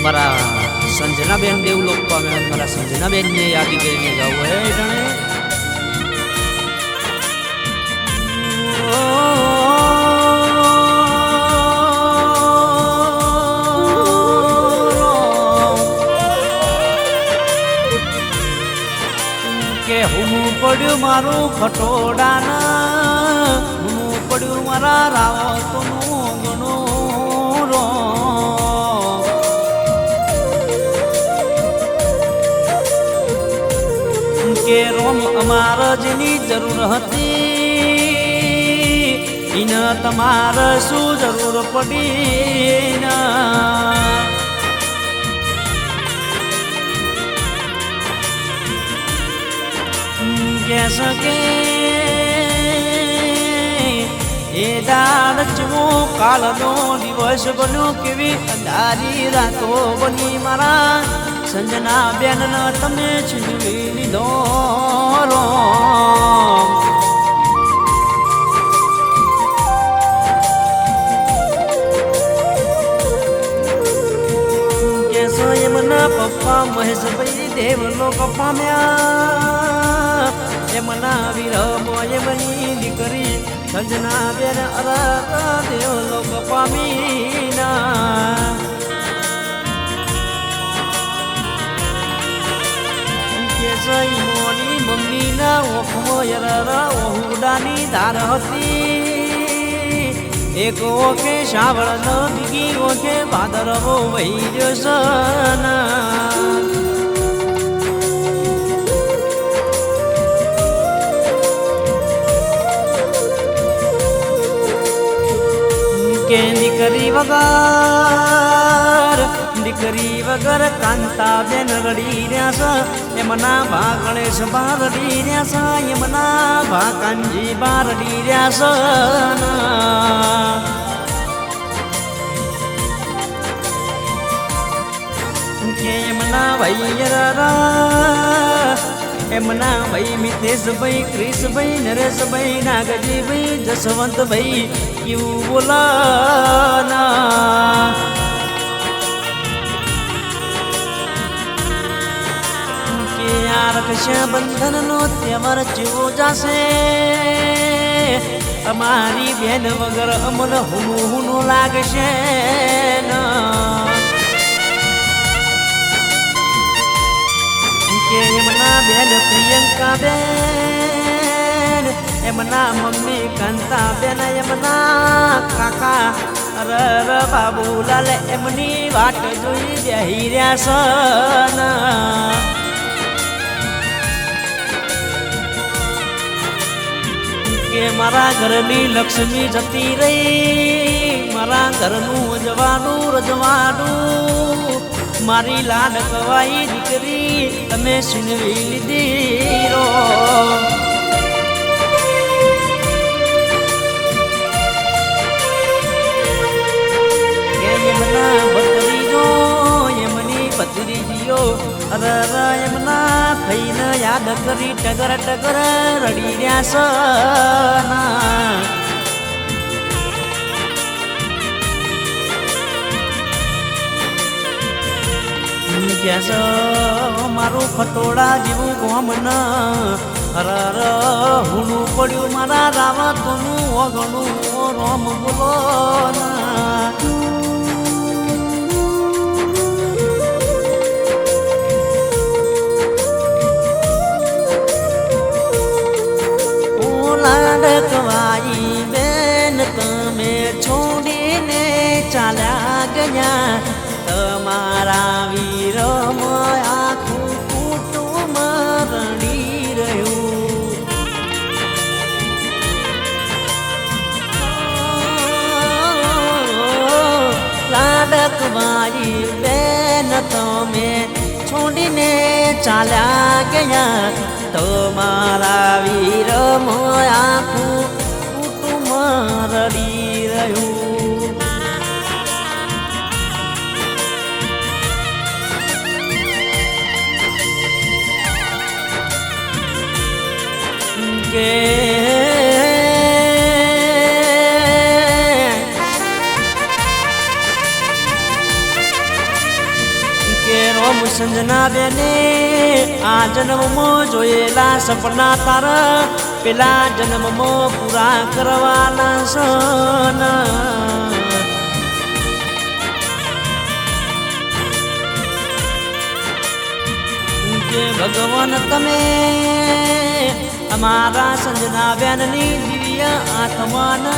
અમારા સંજનાબેન દેવલોક પામે અમારા સંજનાબેનને યાદી કરીને ગાવું હે જાણે કે હું પડ્યું મારું ખટોડાના હું પડ્યું મારા રાવતનું ગણું રો કે રોમ અમારે જેની જરૂર હતી એને તમારે શું જરૂર પડી ના કે એ દાડ ચમો કાળનો દિવસ બન્યો કેવી અંધારી રાતો બની મારા સંજના બેન તમે છીનવી લીધો રો કે સોયમના પપ્પા મહેશભાઈ દેવલોક પામ્યા એમના વિરમો એમની દીકરી સંજના બેન અરતા દેવલોક પામીના કે સઈમોની મમ્મીના ઓખમો યરા ઓહુડાની ધાર હતી એક ઓકે શાવળ બીજી ઓકે ભાદરવો વહી જસના દીકરી વગર કાંતા બેન રડી રહ્યા છે એમના ભા ગણેશ બા રડી રહ્યા છે એમના ભા કાનજી બા રડી રહ્યા છે એમના ભાઈ એમના ભાઈ મિતેશભાઈ ક્રિશભાઈ નરેશભાઈ નાગજીભાઈ જસવંતભાઈ એવું બોલાના કે આ રક્ષાબંધનનો તહેવાર જેવો જશે અમારી બેન વગર અમને હુનું હુનું લાગશે કે એમના બેન પ્રિયંકા બેન એમના મમ્મી કાંતા બેન એમના કાકા અરર બાબુલાલ એમની વાટ જોઈ બેહી રહ્યા છે કે મારા ઘરની લક્ષ્મી જતી રહી મારા ઘરનું જવાનું રજવાનું મારી લાડ કવાઈ દીકરી તમે છીનવી લીધી રો એમના ભત્રીજો એમની ભત્રીજીઓ અરર એમના થઈને યાદ કરી ટગર ટગર રડી રહ્યા છે મારું ખટોડા જેવું ગોમ ન હરર હુનું પડ્યું મારા રાવતનું ઓગણું રોમ બોલો લાડકવાઈ બેન તમે છોડીને ચાલ્યા ગયા તમારા વીરમ આખું કુટુંબ રડી રહ્યું લાડકવાઈ બેન તમે છોડીને ચાલ્યા ગયા તમારા વીરમ આખું કુટુંબ રડી રહ્યું કે સંજના બેને આ જન્મમાં જોયેલા સપના તારા પેલા જન્મમાં પૂરા કરવાના સન કે ભગવાન તમે અમારા સંજના બેનની દિવ્ય આત્માને